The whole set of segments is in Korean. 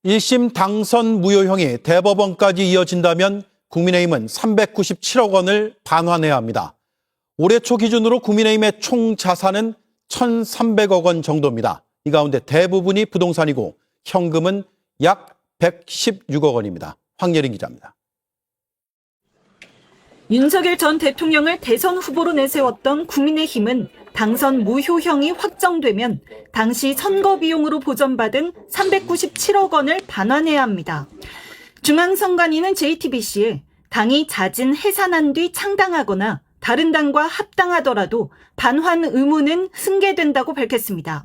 1심 당선 무효형이 대법원까지 이어진다면 국민의힘은 397억 원을 반환해야 합니다. 올해 초 기준으로 국민의힘의 총 자산은 1,300억 원 정도입니다. 이 가운데 대부분이 부동산이고 현금은 약 116억 원입니다. 황예린 기자입니다. 윤석열 전 대통령을 대선 후보로 내세웠던 국민의힘은 당선 무효형이 확정되면 당시 선거 비용으로 보전받은 397억 원을 반환해야 합니다. 중앙선관위는 JTBC에 당이 자진 해산한 뒤 창당하거나 다른 당과 합당하더라도 반환 의무는 승계된다고 밝혔습니다.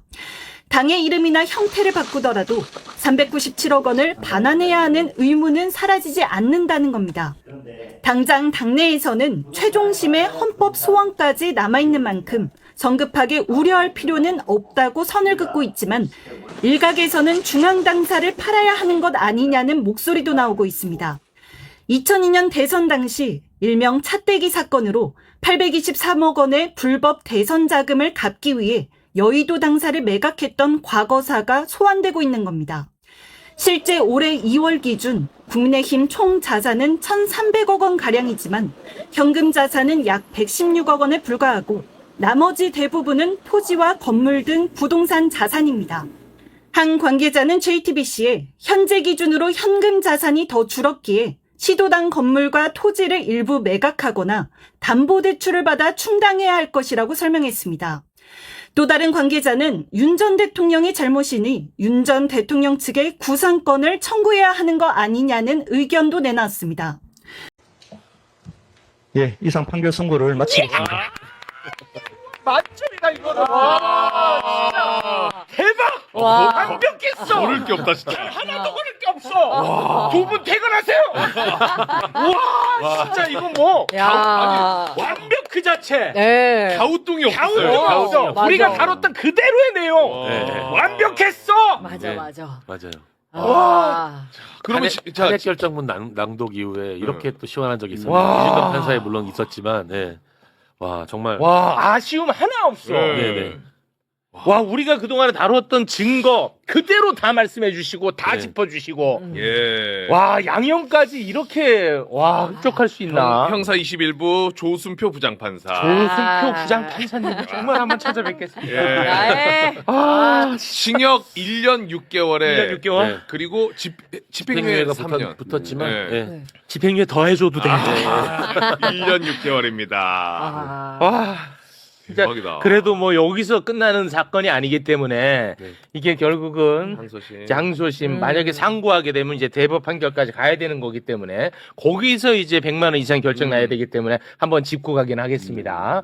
당의 이름이나 형태를 바꾸더라도 397억 원을 반환해야 하는 의무는 사라지지 않는다는 겁니다. 당장 당내에서는 최종심의 헌법 소원까지 남아있는 만큼 성급하게 우려할 필요는 없다고 선을 긋고 있지만 일각에서는 중앙당사를 팔아야 하는 것 아니냐는 목소리도 나오고 있습니다. 2002년 대선 당시 일명 차떼기 사건으로 823억 원의 불법 대선 자금을 갚기 위해 여의도 당사를 매각했던 과거사가 소환되고 있는 겁니다. 실제 올해 2월 기준 국민의힘 총 자산은 1,300억 원가량이지만 현금 자산은 약 116억 원에 불과하고 나머지 대부분은 토지와 건물 등 부동산 자산입니다. 한 관계자는 JTBC에 현재 기준으로 현금 자산이 더 줄었기에 시도당 건물과 토지를 일부 매각하거나 담보대출을 받아 충당해야 할 것이라고 설명했습니다. 또 다른 관계자는 윤 전 대통령의 잘못이니 윤 전 대통령 측에 구상권을 청구해야 하는 거 아니냐는 의견도 내놨습니다. 예, 이상 판결 선고를 마치겠습니다. 만점이다 이거는. 와, 진짜 대박. 완벽했어. 모를 게 없다 진짜. 하나도 모를 게 없어. 두 분 퇴근하세요. 와, 진짜 이거 뭐 야. 완벽 그 자체. 네. 가우뚱이 없어요. 갸우뚱이 없어. 맞아. 우리가 다뤘던 그대로의 내용. 네. 완벽했어. 맞아, 네. 맞아. 맞아요. 와. 그러면 탄핵 결정문 낭독 이후에 이렇게 또 시원한 적이 있었는데 와. 이준석 판사에 물론 있었지만, 네. 와 정말. 와, 아쉬움 하나 없어. 네네. 와, 우리가 그동안에 다뤘던 증거 그대로 다 말씀해 주시고 다 네. 짚어 주시고. 예. 와, 양형까지 이렇게 흡족할 수 있나? 형사 21부 조순표 부장판사. 조순표 부장판사님 정말 한번 찾아뵙겠습니다. 예. 네. 징역 1년 6개월에 1년 6개월? 네. 그리고 집행유예 집행유예가 3년. 붙었지만, 네. 네. 네. 집행유예 더 해줘도 돼. 1년 6개월입니다. 와, 진짜 대박이다. 그래도 뭐 여기서 끝나는 사건이 아니기 때문에 네. 이게 결국은 항소심. 장소심 만약에 상고하게 되면 이제 대법 판결까지 가야 되는 거기 때문에 거기서 이제 100만 원 이상 결정 나야 되기 때문에 한번 짚고 가긴 하겠습니다.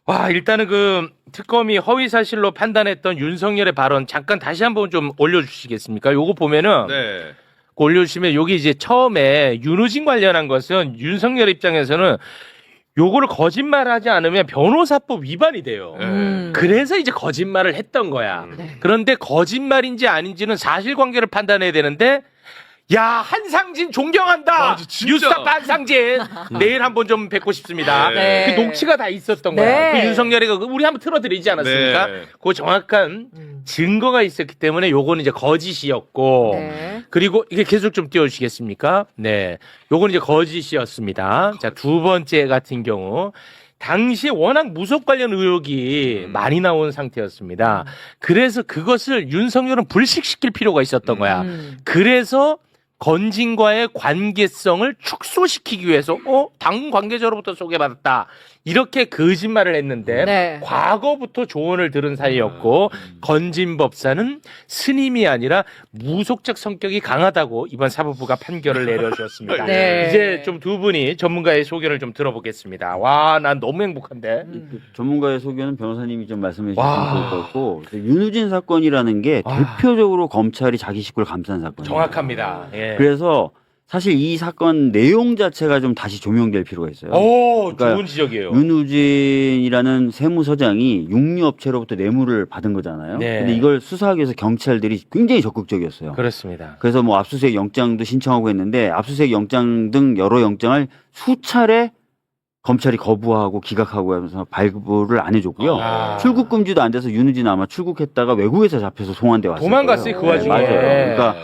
와, 일단은 그 특검이 허위 사실로 판단했던 윤석열의 발언 잠깐 다시 한번 좀 올려주시겠습니까? 요거 보면은 네. 올려주시면 여기 이제 처음에 윤우진 관련한 것은 윤석열 입장에서는 요거를 거짓말하지 않으면 변호사법 위반이 돼요. 그래서 이제 거짓말을 했던 거야. 그런데 거짓말인지 아닌지는 사실관계를 판단해야 되는데 야, 한상진 존경한다. 진짜. 뉴스타파 한상진. 내일 한번 좀 뵙고 싶습니다. 네. 그 녹취가 다 있었던 네. 거야. 그 윤석열이 우리 한번 틀어드리지 않았습니까? 네. 그 정확한 증거가 있었기 때문에 요거는 이제 거짓이었고 네. 그리고 이게 계속 좀 띄워주시겠습니까? 네. 요건 이제 거짓이었습니다. 자, 두 번째 같은 경우. 당시에 워낙 무속 관련 의혹이 많이 나온 상태였습니다. 그래서 그것을 윤석열은 불식시킬 필요가 있었던 거야. 그래서 건진과의 관계성을 축소시키기 위해서 당 관계자로부터 소개받았다. 이렇게 거짓말을 했는데 네. 과거부터 조언을 들은 사이였고 건진 법사는 스님이 아니라 무속적 성격이 강하다고 이번 사법부가 판결을 내려주었습니다. 네. 이제 좀 두 분이 전문가의 소견을 좀 들어보겠습니다. 와, 난 너무 행복한데. 전문가의 소견은 변호사님이 좀 말씀해 와. 주시면 좋을 것 같고 윤우진 사건이라는 게 대표적으로 검찰이 자기 식구를 감싼 사건이에요. 정확합니다. 예. 그래서 사실 이 사건 내용 자체가 좀 다시 조명될 필요가 있어요. 오, 그러니까 좋은 지적이에요. 윤우진이라는 세무서장이 육류업체로부터 뇌물을 받은 거잖아요. 네. 근데 이걸 수사하기 위해서 경찰들이 굉장히 적극적이었어요. 그렇습니다. 그래서 뭐 압수수색 영장도 신청하고 했는데 압수수색 영장 등 여러 영장을 수차례 검찰이 거부하고 기각하고 하면서 발부를 안 해줬고요. 아. 출국 금지도 안 돼서 윤우진 아마 출국했다가 외국에서 잡혀서 송환돼 왔어요. 도망갔어요, 그 와중에. 맞아요. 그러니까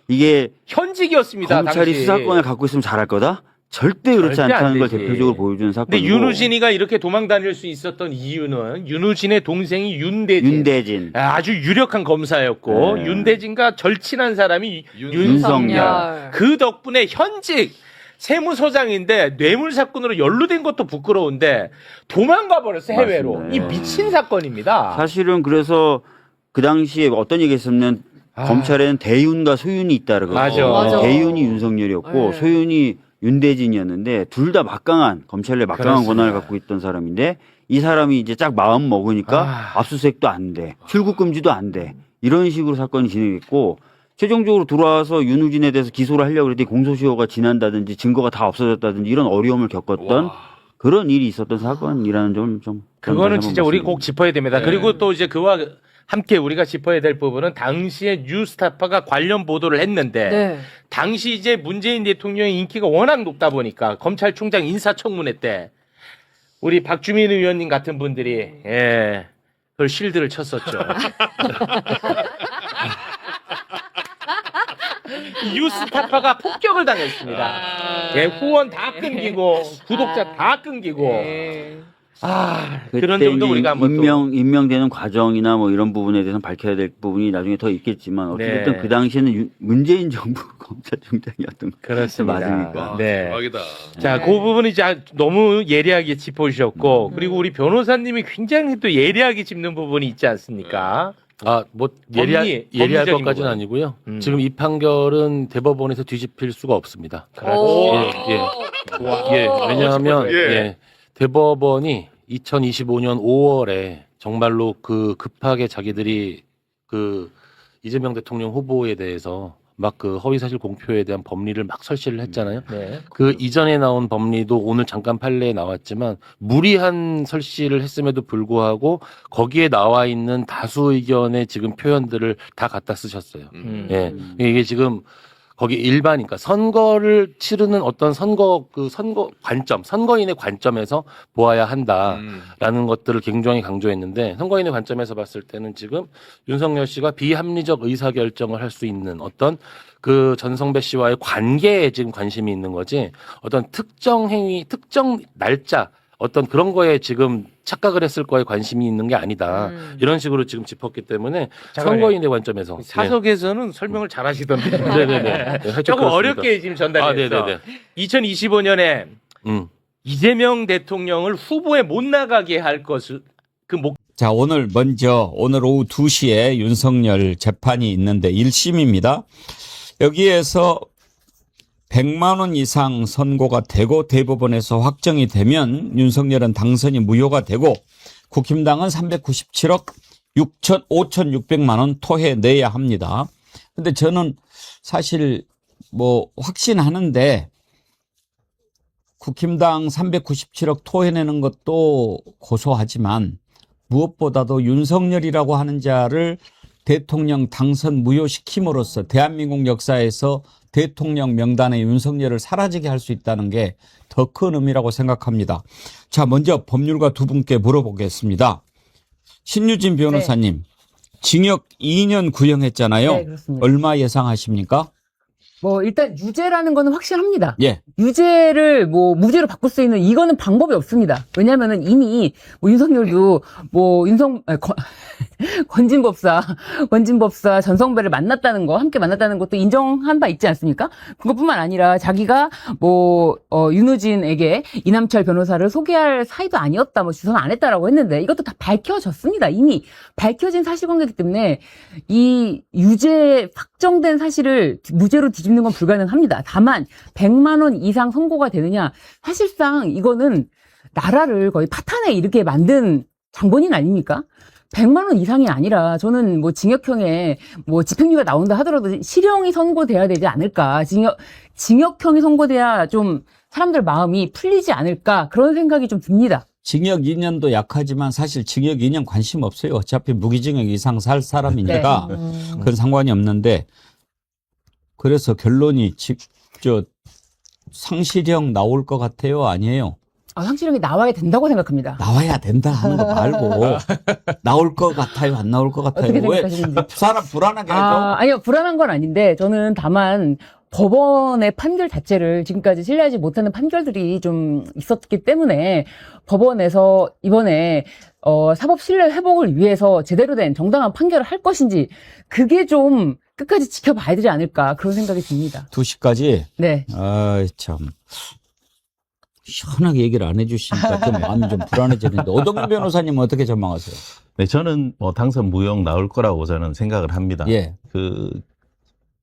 이게 현직이었습니다. 검찰이 당시. 수사권을 갖고 있으면 잘할 거다? 절대 그렇지 절대 안 않다는 걸 되지. 대표적으로 보여주는 근데 사건이고. 윤우진이가 이렇게 도망 다닐 수 있었던 이유는 윤우진의 동생이 윤대진. 아주 유력한 검사였고 네. 윤대진과 절친한 사람이 윤석열. 윤석열. 그 덕분에 현직 세무서장인데 뇌물 사건으로 연루된 것도 부끄러운데 도망가 버렸어 해외로. 맞습니다. 이 미친 사건입니다. 사실은 그래서 그 당시에 어떤 얘기 했었냐면 검찰에는 대윤과 소윤이 있다 그러거든요. 맞아. 대윤이 윤석열이었고 네. 소윤이 윤대진이었는데 둘 다 막강한 검찰 내 막강한 그렇습니다. 권한을 갖고 있던 사람인데 이 사람이 이제 딱 마음 먹으니까 압수수색도 안 돼. 출국 금지도 안 돼. 이런 식으로 사건이 진행됐고 최종적으로 들어와서 윤우진에 대해서 기소를 하려고 그랬더니 공소시효가 지난다든지 증거가 다 없어졌다든지 이런 어려움을 겪었던 그런 일이 있었던 사건이라는 점 좀 그거는 진짜 우리 꼭 짚어야 됩니다. 네. 그리고 또 이제 그와 함께 우리가 짚어야 될 부분은 당시에 뉴스타파가 관련 보도를 했는데 네. 당시 이제 문재인 대통령의 인기가 워낙 높다 보니까 검찰총장 인사청문회 때 우리 박주민 의원님 같은 분들이 그걸 실드를 쳤었죠. 뉴스타파가 폭격을 당했습니다. 후원 다 끊기고 구독자 다 끊기고 네. 그런 그때 점도 이제 우리가 한번 또 임명되는 과정이나 뭐 이런 부분에 대해서는 밝혀야 될 부분이 나중에 더 있겠지만 어쨌든 네. 그 당시에는 문재인 정부 검찰총장이었던 그렇습니다. 맞으니까. 네. 대박이다. 자, 그 부분이 이제 너무 예리하게 짚어주셨고, 그리고 우리 변호사님이 굉장히 또 예리하게 짚는 부분이 있지 않습니까? 뭐 법리, 예리할 법리적인 것까지는 부분. 아니고요. 음. 지금 이 판결은 대법원에서 뒤집힐 수가 없습니다. 오. 예, 왜냐하면 예. 예, 대법원이 2025년 5월에 정말로 그 급하게 자기들이 그 이재명 대통령 후보에 대해서 막 그 허위사실 공표에 대한 법리를 막 설치를 했잖아요. 네. 그 이전에 나온 법리도 오늘 잠깐 판례에 나왔지만 무리한 설치를 했음에도 불구하고 거기에 나와 있는 다수 의견의 지금 표현들을 다 갖다 쓰셨어요. 예. 이게 지금 거기 일반, 그러니까 선거를 치르는 어떤 선거 관점, 선거인의 관점에서 보아야 한다라는 것들을 굉장히 강조했는데 선거인의 관점에서 봤을 때는 지금 윤석열 씨가 비합리적 의사결정을 할 수 있는 어떤 그 전성배 씨와의 관계에 지금 관심이 있는 거지 어떤 특정 행위, 특정 날짜 어떤 그런 거에 지금 착각을 했을 거에 관심이 있는 게 아니다. 이런 식으로 지금 짚었기 때문에 잠깐만요. 선거인의 관점에서 사석에서는 설명을 잘 하시던데. 네네네. 조금 어렵게 지금 전달했어. 네네네. 2025년에 이재명 대통령을 후보에 못 나가게 할 것을 자, 오늘 오후 2시에 윤석열 재판이 있는데 1심입니다. 여기에서 100만 원 이상 선고가 되고 대법원에서 확정이 되면 윤석열은 당선이 무효가 되고 국힘당은 397억 5,600만 원 토해내야 합니다. 근데 저는 사실 확신하는데 국힘당 397억 토해내는 것도 고소하지만 무엇보다도 윤석열이라고 하는 자를 대통령 당선 무효시킴으로써 대한민국 역사에서 대통령 명단에 윤석열을 사라지게 할 수 있다는 게 더 큰 의미라고 생각합니다. 자, 먼저 법률가 두 분께 물어보겠습니다. 신유진 변호사님, 징역 2년 구형했잖아요. 네, 그렇습니다. 얼마 예상하십니까? 일단 유죄라는 거는 확실합니다. 예. 유죄를 무죄로 바꿀 수 있는 이거는 방법이 없습니다. 왜냐면은 이미 윤석열도 권진법사 전성배를 함께 만났다는 것도 인정한 바 있지 않습니까? 그것뿐만 아니라 자기가 윤우진에게 이남철 변호사를 소개할 사이도 아니었다, 주선 안 했다라고 했는데 이것도 다 밝혀졌습니다. 이미 밝혀진 사실관계이기 때문에 이 유죄 확정된 사실을 무죄로 뒤집는 건 불가능합니다. 다만 100만 원 이상 선고가 되느냐, 사실상 이거는 나라를 거의 파탄에 이렇게 만든 장본인 아닙니까? 100만 원 이상이 아니라 저는 징역형에 집행유예가 나온다 하더라도 실형이 선고돼야 되지 않을까. 징역형이 선고돼야 좀 사람들 마음이 풀리지 않을까. 그런 생각이 좀 듭니다. 징역 2년도 약하지만 사실 징역 2년 관심 없어요. 어차피 무기징역 이상 살 사람이니까 그건 상관이 없는데 그래서 결론이 상실형 나올 것 같아요? 아니에요? 상실형이 나와야 된다고 생각합니다. 나와야 된다 하는 거 말고 나올 것 같아요, 안 나올 것 같아요. 어떻게 왜 생각하시는지. 사람 불안하게 하죠? 아니요, 불안한 건 아닌데, 저는 다만, 법원의 판결 자체를 지금까지 신뢰하지 못하는 판결들이 좀 있었기 때문에, 법원에서 이번에, 사법 신뢰 회복을 위해서 제대로 된 정당한 판결을 할 것인지, 그게 좀 끝까지 지켜봐야 되지 않을까, 그런 생각이 듭니다. 2시까지? 네. 참. 시원하게 얘기를 안 해주시니까 좀 마음이 좀 불안해지는데, 오동민 변호사님은 어떻게 전망하세요? 네, 저는 뭐 당선 무효 나올 거라고 저는 생각을 합니다. 예.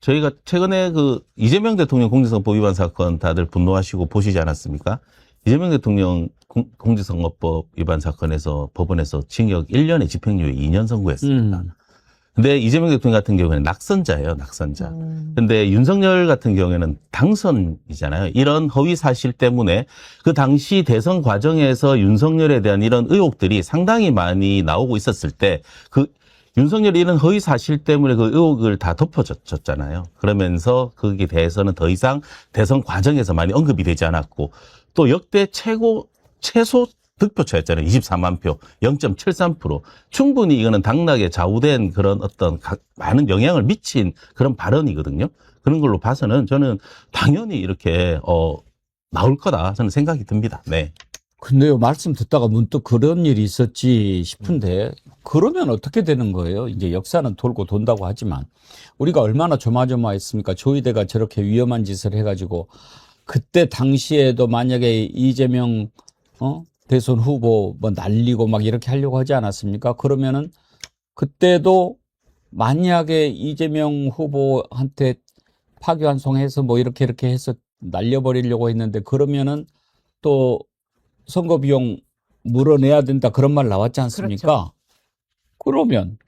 저희가 최근에 이재명 대통령 공직선거법 위반 사건 다들 분노하시고 보시지 않았습니까? 이재명 대통령 공직선거법 위반 사건에서 법원에서 징역 1년에 집행유예 2년 선고했습니다. 근데 이재명 대통령 같은 경우에는 낙선자예요, 낙선자. 근데 윤석열 같은 경우에는 당선이잖아요. 이런 허위 사실 때문에 그 당시 대선 과정에서 윤석열에 대한 이런 의혹들이 상당히 많이 나오고 있었을 때 윤석열이 이런 허위 사실 때문에 그 의혹을 다 덮어줬잖아요. 그러면서 거기에 대해서는 더 이상 대선 과정에서 많이 언급이 되지 않았고 또 역대 최소 득표차였잖아요. 24만 표, 0.73%. 충분히 이거는 당락에 좌우된 그런 어떤 많은 영향을 미친 그런 발언이거든요. 그런 걸로 봐서는 저는 당연히 이렇게 나올 거다 저는 생각이 듭니다. 네. 근데요, 말씀 듣다가 문득 그런 일이 있었지 싶은데, 그러면 어떻게 되는 거예요? 이제 역사는 돌고 돈다고 하지만, 우리가 얼마나 조마조마했습니까? 조희대가 저렇게 위험한 짓을 해가지고, 그때 당시에도 만약에 이재명, 대선 후보 뭐 날리고 막 이렇게 하려고 하지 않았습니까? 그러면은, 그때도 만약에 이재명 후보한테 파기환송해서 뭐 이렇게 해서 날려버리려고 했는데, 그러면은 또 선거 비용 물어내야 된다 그런 말 나왔지 않습니까? 그렇죠. 그러면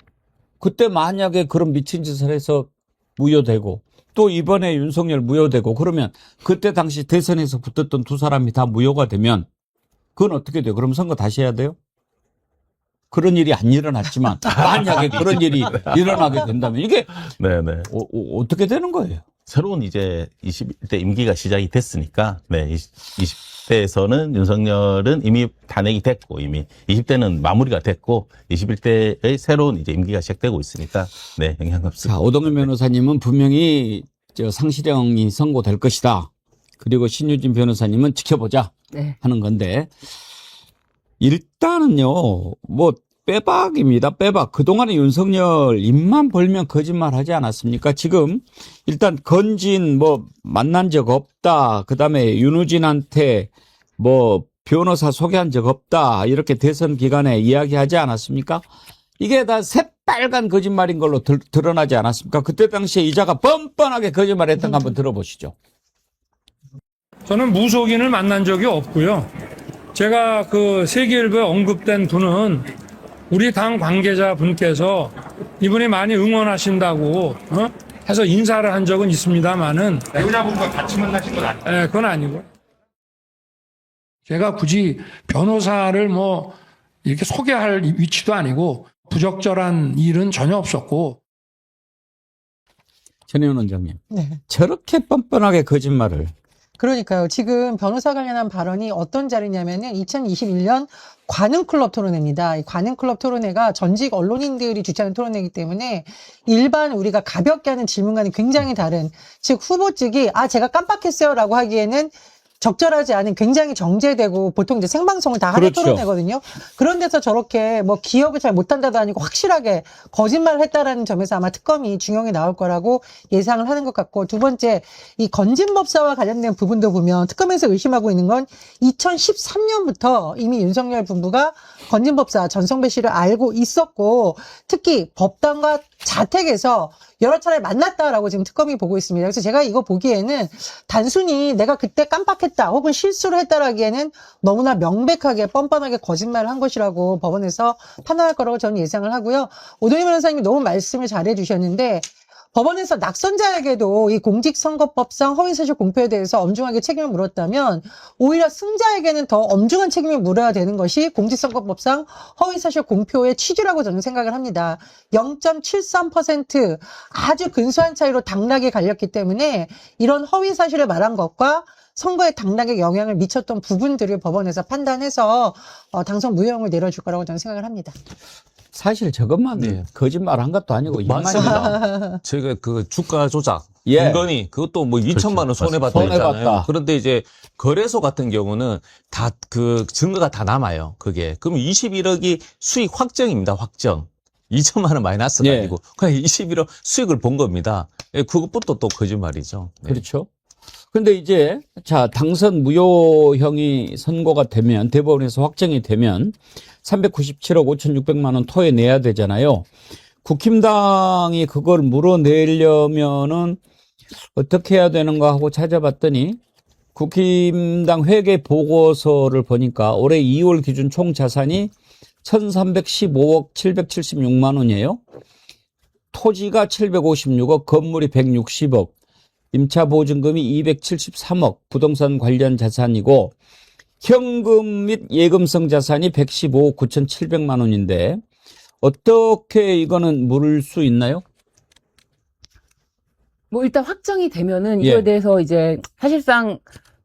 그때 만약에 그런 미친 짓을 해서 무효되고 또 이번에 윤석열 무효되고 그러면 그때 당시 대선에서 붙었던 두 사람이 다 무효가 되면 그건 어떻게 돼요? 그럼 선거 다시 해야 돼요? 그런 일이 안 일어났지만 만약에 그런 일이 일어나게 된다면 이게 네네. 어떻게 되는 거예요? 새로운 이제 21대 임기가 시작이 됐으니까, 네, 20대에서는 윤석열은 이미 탄핵이 됐고, 이미 20대는 마무리가 됐고, 21대의 새로운 이제 임기가 시작되고 있으니까, 네, 영향 없습니다. 자, 오동현 변호사님은 분명히 상실형이 선고될 것이다. 그리고 신유진 변호사님은 지켜보자 네. 하는 건데, 일단은요, 뭐, 빼박입니다. 빼박. 그동안에 윤석열 입만 벌면 거짓말 하지 않았습니까? 지금 일단 건진 뭐 만난 적 없다. 그다음에 윤우진한테 뭐 변호사 소개한 적 없다. 이렇게 대선 기간에 이야기하지 않았습니까? 이게 다 새빨간 거짓말인 걸로 드러나지 않았습니까? 그때 당시에 이자가 뻔뻔하게 거짓말했던 거 한번 들어보시죠. 저는 무속인을 만난 적이 없고요. 제가 세계일보에 언급된 분은 우리 당 관계자분께서 이분이 많이 응원하신다고 해서 인사를 한 적은 있습니다만은 배우자분과 같이 만나신 건 아니에요? 네, 그건 아니고. 제가 굳이 변호사를 뭐 이렇게 소개할 위치도 아니고 부적절한 일은 전혀 없었고. 전혜원 원장님, 네. 저렇게 뻔뻔하게 거짓말을. 그러니까요. 지금 변호사 관련한 발언이 어떤 자리냐면은 2021년 관훈클럽 토론회입니다. 이 관훈클럽 토론회가 전직 언론인들이 주최하는 토론회이기 때문에 일반 우리가 가볍게 하는 질문과는 굉장히 다른, 즉 후보 측이 제가 깜빡했어요라고 하기에는 적절하지 않은 굉장히 정제되고 보통 이제 생방송을 다 하는 그렇죠. 토론회거든요. 그런 데서 저렇게 뭐 기억을 잘 못한다도 아니고 확실하게 거짓말을 했다라는 점에서 아마 특검이 중형이 나올 거라고 예상을 하는 것 같고, 두 번째 이 건진법사와 관련된 부분도 보면 특검에서 의심하고 있는 건 2013년부터 이미 윤석열 본부가 건진법사 전성배 씨를 알고 있었고 특히 법당과 자택에서 여러 차례 만났다라고 지금 특검이 보고 있습니다. 그래서 제가 이거 보기에는 단순히 내가 그때 깜빡했다 혹은 실수를 했다라기에는 너무나 명백하게 뻔뻔하게 거짓말을 한 것이라고 법원에서 판단할 거라고 저는 예상을 하고요. 오동희 변호사님이 너무 말씀을 잘해 주셨는데 법원에서 낙선자에게도 이 공직선거법상 허위사실 공표에 대해서 엄중하게 책임을 물었다면 오히려 승자에게는 더 엄중한 책임을 물어야 되는 것이 공직선거법상 허위사실 공표의 취지라고 저는 생각을 합니다. 0.73% 아주 근소한 차이로 당락이 갈렸기 때문에 이런 허위사실을 말한 것과 선거에 당락에 영향을 미쳤던 부분들을 법원에서 판단해서 당선 무효형을 내려줄 거라고 저는 생각을 합니다. 사실 저것만 네. 거짓말 한 것도 아니고 맞습니다. 제가 그 주가 조작, 예. 김건희 그것도 뭐 2천만 원 손해봤다 손해봤다. 했잖아요. 그런데 이제 거래소 같은 경우는 다 그 증거가 다 남아요. 그게 그럼 21억이 수익 확정입니다. 확정. 2천만 원 마이너스가 예. 아니고 그냥 21억 수익을 본 겁니다. 예, 그것부터 또 거짓말이죠. 네. 그렇죠. 근데 이제 자 당선 무효형이 선고가 되면 대법원에서 확정이 되면 397억 5,600만 원 토해내야 되잖아요. 국힘당이 그걸 물어내려면은 어떻게 해야 되는가 하고 찾아봤더니 국힘당 회계 보고서를 보니까 올해 2월 기준 총 자산이 1,315억 776만 원이에요. 토지가 756억, 건물이 160억, 임차 보증금이 273억, 부동산 관련 자산이고 현금 및 예금성 자산이 115억 9,700만 원인데 어떻게 이거는 물을 수 있나요? 뭐 일단 확정이 되면은 이거에 예. 대해서 이제 사실상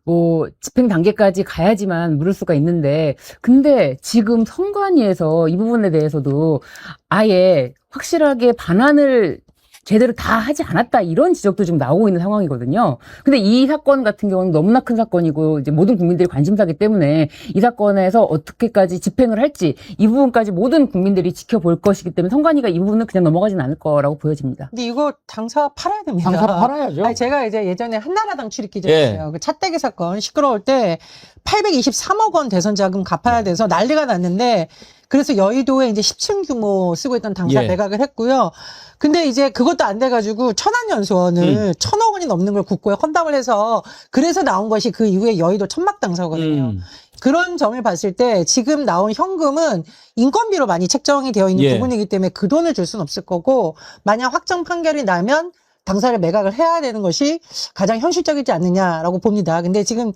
뭐 집행 단계까지 가야지만 물을 수가 있는데 근데 지금 선관위에서 이 부분에 대해서도 아예 확실하게 반환을 제대로 다 하지 않았다 이런 지적도 지금 나오고 있는 상황이거든요. 근데 이 사건 같은 경우는 너무나 큰 사건이고 이제 모든 국민들이 관심사기 때문에 이 사건에서 어떻게까지 집행을 할지 이 부분까지 모든 국민들이 지켜볼 것이기 때문에 선관위가 이 부분은 그냥 넘어가지는 않을 거라고 보여집니다. 근데 이거 당사 팔아야 됩니다. 당사 팔아야죠. 아니, 제가 이제 예전에 한나라당 출입 기자였어요. 예. 그 차떼기 사건 시끄러울 때 823억 원 대선 자금 갚아야 돼서 난리가 났는데 그래서 여의도에 이제 10층 규모 쓰고 있던 당사 예. 매각을 했고요. 근데 이제 그것도 안 돼가지고 천안연수원을 1,000억 원이 넘는 걸 국고에 헌납을 해서 그래서 나온 것이 그 이후에 여의도 천막 당사거든요. 그런 점을 봤을 때 지금 나온 현금은 인건비로 많이 책정이 되어 있는 예. 부분이기 때문에 그 돈을 줄 수는 없을 거고 만약 확정 판결이 나면 당사를 매각을 해야 되는 것이 가장 현실적이지 않느냐라고 봅니다. 근데 지금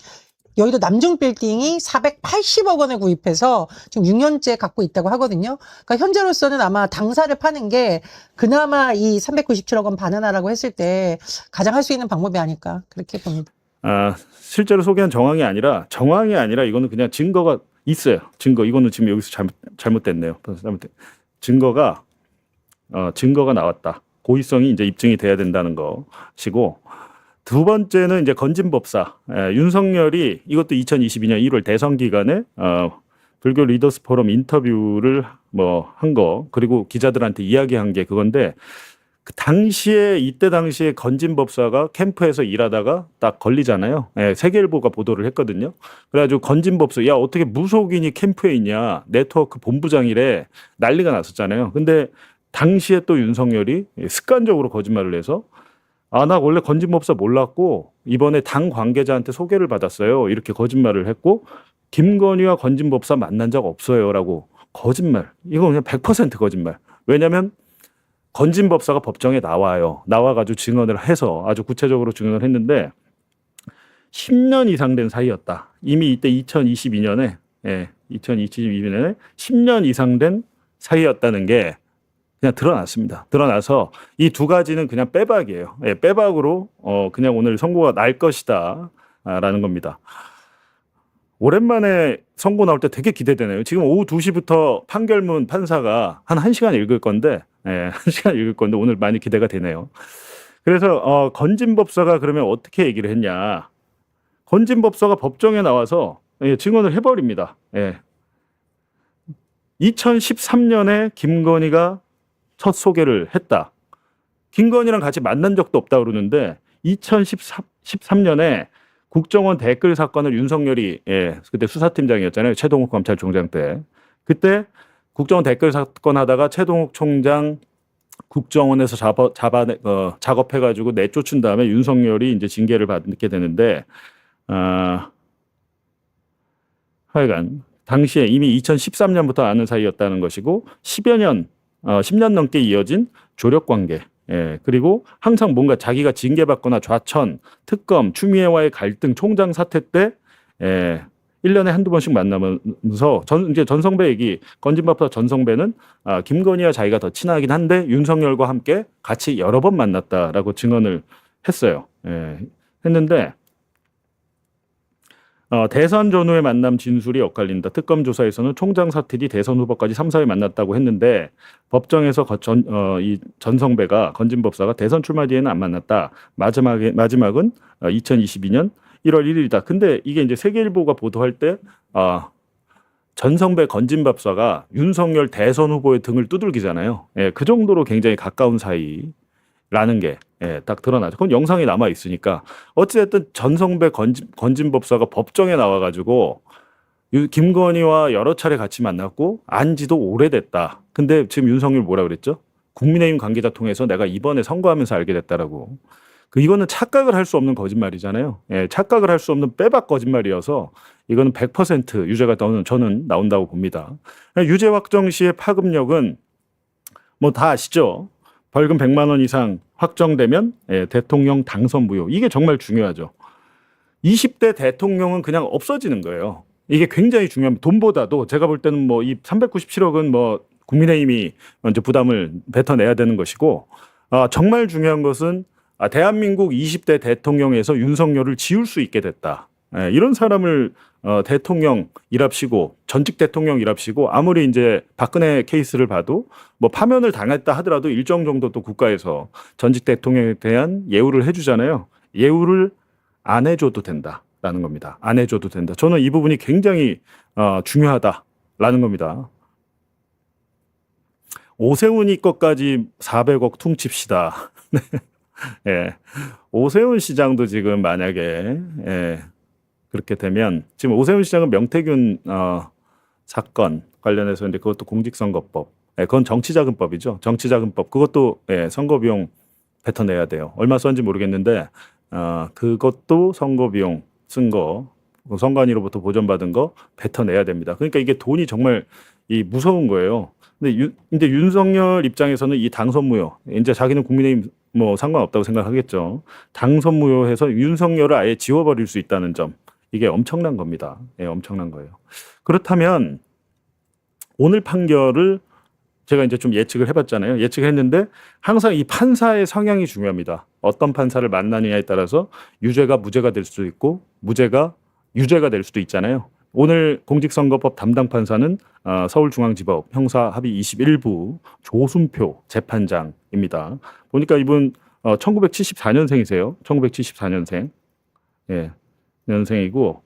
여의도 남중 빌딩이 480억 원을 구입해서 지금 6년째 갖고 있다고 하거든요. 그러니까 현재로서는 아마 당사를 파는 게 그나마 이 397억 원 반환하라고 했을 때 가장 할 수 있는 방법이 아닐까 그렇게 봅니다. 실제로 소개한 정황이 아니라 이거는 그냥 증거가 있어요. 증거 이거는 지금 여기서 잘못됐네요. 증거가 나왔다. 고의성이 이제 입증이 돼야 된다는 것이고 두 번째는 이제 건진법사 윤석열이 이것도 2022년 1월 대선 기간에 불교 리더스 포럼 인터뷰를 뭐 한 거 그리고 기자들한테 이야기한 게 그건데 그 당시에 이때 당시에 건진법사가 캠프에서 일하다가 딱 걸리잖아요. 세계일보가 보도를 했거든요. 그래가지고 건진법사 야 어떻게 무속인이 캠프에 있냐 네트워크 본부장이래 난리가 났었잖아요. 근데 당시에 또 윤석열이 습관적으로 거짓말을 해서 나 원래 건진법사 몰랐고 이번에 당 관계자한테 소개를 받았어요. 이렇게 거짓말을 했고 김건희와 건진법사 만난 적 없어요라고 거짓말. 이거 그냥 100% 거짓말. 왜냐하면 건진법사가 법정에 나와가지고 증언을 해서 아주 구체적으로 증언을 했는데 10년 이상 된 사이였다. 이미 이때 2022년에 10년 이상 된 사이였다는 게 그냥 드러났습니다. 드러나서 이 두 가지는 그냥 빼박이에요. 빼박으로 그냥 오늘 선고가 날 것이다 라는 겁니다. 오랜만에 선고 나올 때 되게 기대되네요. 지금 오후 2시부터 판결문 판사가 한 1시간 읽을 건데 1시간 읽을 건데 오늘 많이 기대가 되네요. 그래서 건진법사가 그러면 어떻게 얘기를 했냐. 건진법사가 법정에 나와서 증언을 해버립니다. 2013년에 김건희가 첫 소개를 했다. 김건희랑 같이 만난 적도 없다 그러는데 2013년에 국정원 댓글 사건을 윤석열이 그때 수사팀장이었잖아요. 최동욱 검찰총장 때. 그때 국정원 댓글 사건 하다가 최동욱 총장 국정원에서 작업해가지고 내쫓은 다음에 윤석열이 이제 징계를 받게 되는데 하여간 당시에 이미 2013년부터 아는 사이였다는 것이고 10년 넘게 이어진 조력 관계 예, 그리고 항상 뭔가 자기가 징계받거나 좌천, 특검, 추미애와의 갈등, 총장 사태 때 1년에 한두 번씩 만나면서 이제 전성배 얘기, 건진법사 전성배는 김건희와 자기가 더 친하긴 한데 윤석열과 함께 같이 여러 번 만났다라고 증언을 했어요. 예, 했는데 대선 전후의 만남 진술이 엇갈린다. 특검 조사에서는 총장 사퇴 뒤 대선 후보까지 3, 4회 만났다고 했는데 법정에서 이 전성배가 건진법사가 대선 출마 뒤에는 안 만났다. 마지막은 2022년 1월 1일이다. 근데 이게 이제 세계일보가 보도할 때 전성배 건진법사가 윤석열 대선 후보의 등을 두들기잖아요. 예, 그 정도로 굉장히 가까운 사이라는 게 딱 드러나죠. 그건 영상이 남아 있으니까 어찌됐든 전성배 건진법사가 법정에 나와가지고 김건희와 여러 차례 같이 만났고 안지도 오래됐다. 근데 지금 윤석열 뭐라 그랬죠? 국민의힘 관계자 통해서 내가 이번에 선거하면서 알게 됐다라고. 이거는 착각을 할 수 없는 거짓말이잖아요. 예, 착각을 할 수 없는 빼박 거짓말이어서 이거는 100% 유죄가 저는 나온다고 봅니다. 유죄 확정 시의 파급력은 뭐 다 아시죠? 벌금 100만 원 이상 확정되면 대통령 당선 무효. 이게 정말 중요하죠. 20대 대통령은 그냥 없어지는 거예요. 이게 굉장히 중요합니다. 돈보다도 제가 볼 때는 뭐 이 397억은 뭐 국민의힘이 먼저 부담을 뱉어내야 되는 것이고 정말 중요한 것은 대한민국 20대 대통령에서 윤석열을 지울 수 있게 됐다. 이런 사람을 대통령이랍시고 전직 대통령이랍시고 아무리 이제 박근혜 케이스를 봐도 뭐 파면을 당했다 하더라도 일정 정도 또 국가에서 전직 대통령에 대한 예우를 해주잖아요. 예우를 안 해줘도 된다라는 겁니다. 안 해줘도 된다. 저는 이 부분이 굉장히 중요하다라는 겁니다. 오세훈이 것까지 400억 퉁칩시다. 예. 오세훈 시장도 지금 만약에 그렇게 되면 지금 오세훈 시장은 명태균 사건 관련해서 근데 그것도 공직선거법, 그건 정치자금법이죠. 정치자금법 그것도 선거비용 뱉어내야 돼요. 얼마 썼는지 모르겠는데 그것도 선거비용 쓴 거, 선관위로부터 보전받은 거 뱉어내야 됩니다. 그러니까 이게 돈이 정말 무서운 거예요. 근데 이제 윤석열 입장에서는 이 당선 무효, 이제 자기는 국민의힘 뭐 상관없다고 생각하겠죠. 당선 무효해서 윤석열을 아예 지워버릴 수 있다는 점, 이게 엄청난 겁니다. 예, 엄청난 거예요. 그렇다면 오늘 판결을 제가 이제 좀 예측을 해봤잖아요. 예측을 했는데 항상 이 판사의 성향이 중요합니다. 어떤 판사를 만나느냐에 따라서 유죄가 무죄가 될 수도 있고 무죄가 유죄가 될 수도 있잖아요. 오늘 공직선거법 담당 판사는 서울중앙지법 형사합의 21부 조순표 재판장입니다. 보니까 이분 1974년생이세요. 1974년생. 예, 년생이고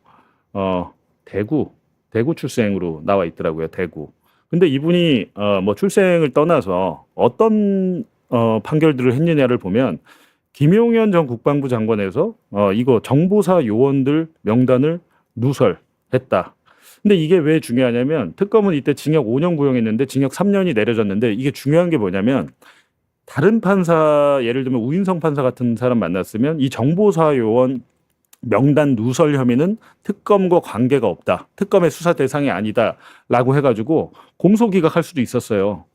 대구 출생으로 나와 있더라고요. 대구. 근데 이분이 뭐 출생을 떠나서 어떤 판결들을 했느냐를 보면 김용현 전 국방부 장관에서 이거 정보사 요원들 명단을 누설했다. 근데 이게 왜 중요하냐면 특검은 이때 징역 5년 구형했는데 징역 3년이 내려졌는데 이게 중요한 게 뭐냐면 다른 판사 예를 들면 우인성 판사 같은 사람 만났으면 이 정보사 요원 명단 누설 혐의는 특검과 관계가 없다. 특검의 수사 대상이 아니다라고 해가지고 공소기각할 수도 있었어요.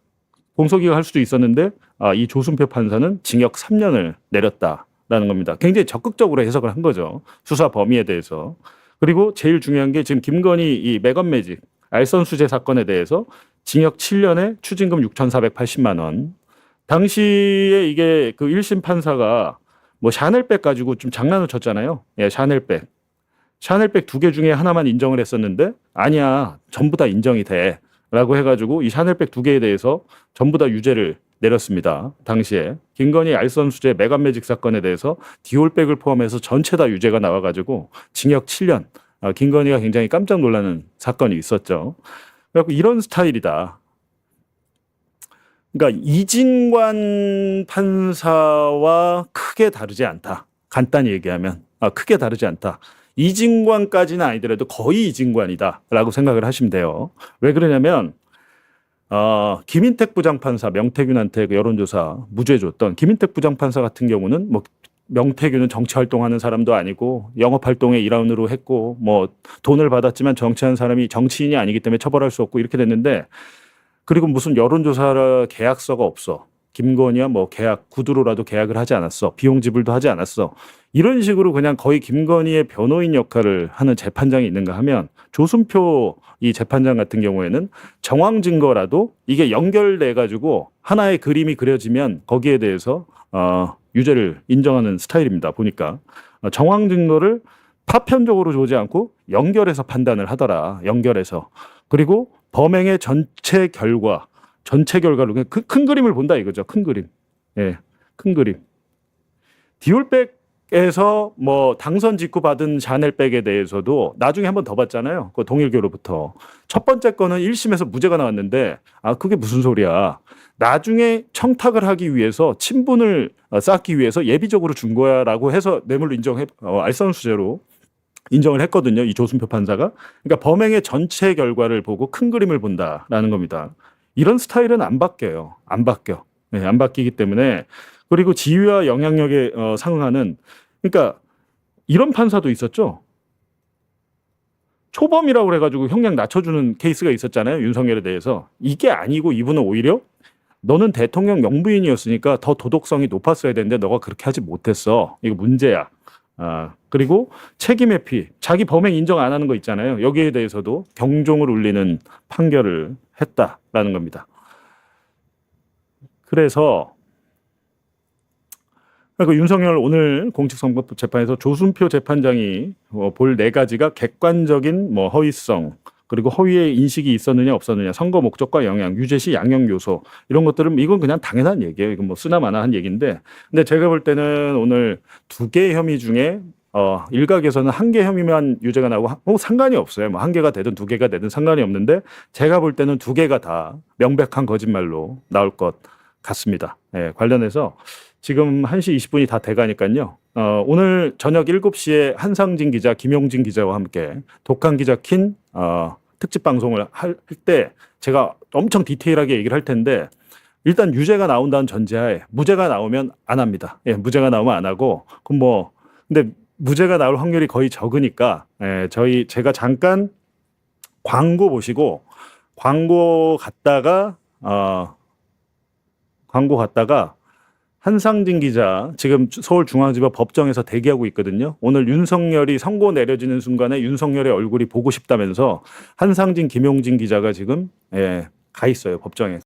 공소기각할 수도 있었는데 이 조순표 판사는 징역 3년을 내렸다라는 겁니다. 굉장히 적극적으로 해석을 한 거죠. 수사 범위에 대해서. 그리고 제일 중요한 게 지금 김건희 이 매건매직 알선 수재 사건에 대해서 징역 7년에 추징금 6,480만 원. 당시에 이게 그 1심 판사가 뭐 샤넬백 가지고 좀 장난을 쳤잖아요. 예, 샤넬백 2개 중에 하나만 인정을 했었는데 아니야, 전부 다 인정이 돼라고 해가지고 이 샤넬백 2개에 대해서 전부 다 유죄를 내렸습니다. 당시에 김건희 알선 수재 매간매직 사건에 대해서 디올백을 포함해서 전체 다 유죄가 나와가지고 징역 7년. 김건희가 굉장히 깜짝 놀라는 사건이 있었죠. 그래서 이런 스타일이다. 그러니까 이진관 판사와 크게 다르지 않다. 간단히 얘기하면 크게 다르지 않다. 이진관까지는 아니더라도 거의 이진관이다라고 생각을 하시면 돼요. 왜 그러냐면 김인택 부장판사 명태균한테 그 여론조사 무죄 줬던 김인택 부장판사 같은 경우는 뭐 명태균은 정치 활동하는 사람도 아니고 영업 활동에 일환으로 했고 뭐 돈을 받았지만 정치한 사람이 정치인이 아니기 때문에 처벌할 수 없고 이렇게 됐는데 그리고 무슨 여론조사 계약서가 없어. 김건희와 뭐 계약 구두로라도 계약을 하지 않았어. 비용 지불도 하지 않았어. 이런 식으로 그냥 거의 김건희의 변호인 역할을 하는 재판장이 있는가 하면 조순표 이 재판장 같은 경우에는 정황 증거라도 이게 연결돼 가지고 하나의 그림이 그려지면 거기에 대해서 유죄를 인정하는 스타일입니다. 보니까 정황 증거를 파편적으로 보지 않고 연결해서 판단을 하더라. 연결해서. 그리고 범행의 전체 결과로 그냥 큰 그림을 본다 이거죠. 큰 그림. 예. 큰 그림. 디올백에서 뭐 당선 직후 받은 샤넬백에 대해서도 나중에 한 번 더 봤잖아요. 그 동일교로부터. 첫 번째 거는 1심에서 무죄가 나왔는데 그게 무슨 소리야. 나중에 청탁을 하기 위해서 친분을 쌓기 위해서 예비적으로 준 거야라고 해서 뇌물로 알선수재로 인정을 했거든요. 이 조순표 판사가. 그러니까 범행의 전체 결과를 보고 큰 그림을 본다라는 겁니다. 이런 스타일은 안 바뀌어요. 안 바뀌어. 네, 안 바뀌기 때문에. 그리고 지위와 영향력에 상응하는, 그러니까 이런 판사도 있었죠. 초범이라고 그래가지고 형량 낮춰주는 케이스가 있었잖아요. 윤석열에 대해서. 이게 아니고 이분은 오히려 너는 대통령 영부인이었으니까 더 도덕성이 높았어야 되는데 너가 그렇게 하지 못했어. 이거 문제야. 그리고 책임 회피, 자기 범행 인정 안 하는 거 있잖아요. 여기에 대해서도 경종을 울리는 판결을 했다라는 겁니다. 그래서 윤석열 오늘 공직선거법 재판에서 조순표 재판장이 볼 네 가지가 객관적인 뭐 허위성, 그리고 허위의 인식이 있었느냐 없었느냐, 선거 목적과 영향, 유죄 시 양형 요소, 이런 것들은 이건 그냥 당연한 얘기예요. 이건 뭐 쓰나마나 한 얘기인데, 근데 제가 볼 때는 오늘 두 개의 혐의 중에 일각에서는 한 개 혐의만 유죄가 나오고 상관이 없어요. 뭐 한 개가 되든 두 개가 되든 상관이 없는데, 제가 볼 때는 두 개가 다 명백한 거짓말로 나올 것 같습니다. 예, 관련해서 지금 1시 20분이 다 돼가니까요. 오늘 저녁 7시에 한상진 기자, 김용진 기자와 함께 독한 기자 킨 특집 방송을 할 때 제가 엄청 디테일하게 얘기를 할 텐데, 일단 유죄가 나온다는 전제하에 무죄가 나오면 안 합니다. 예, 무죄가 나오면 안 하고, 그럼 뭐 근데 무죄가 나올 확률이 거의 적으니까 제가 잠깐 광고 보시고 광고 갔다가 한상진 기자 지금 서울중앙지법 법정에서 대기하고 있거든요. 오늘 윤석열이 선고 내려지는 순간에 윤석열의 얼굴이 보고 싶다면서 한상진, 김용진 기자가 지금 가 있어요, 법정에.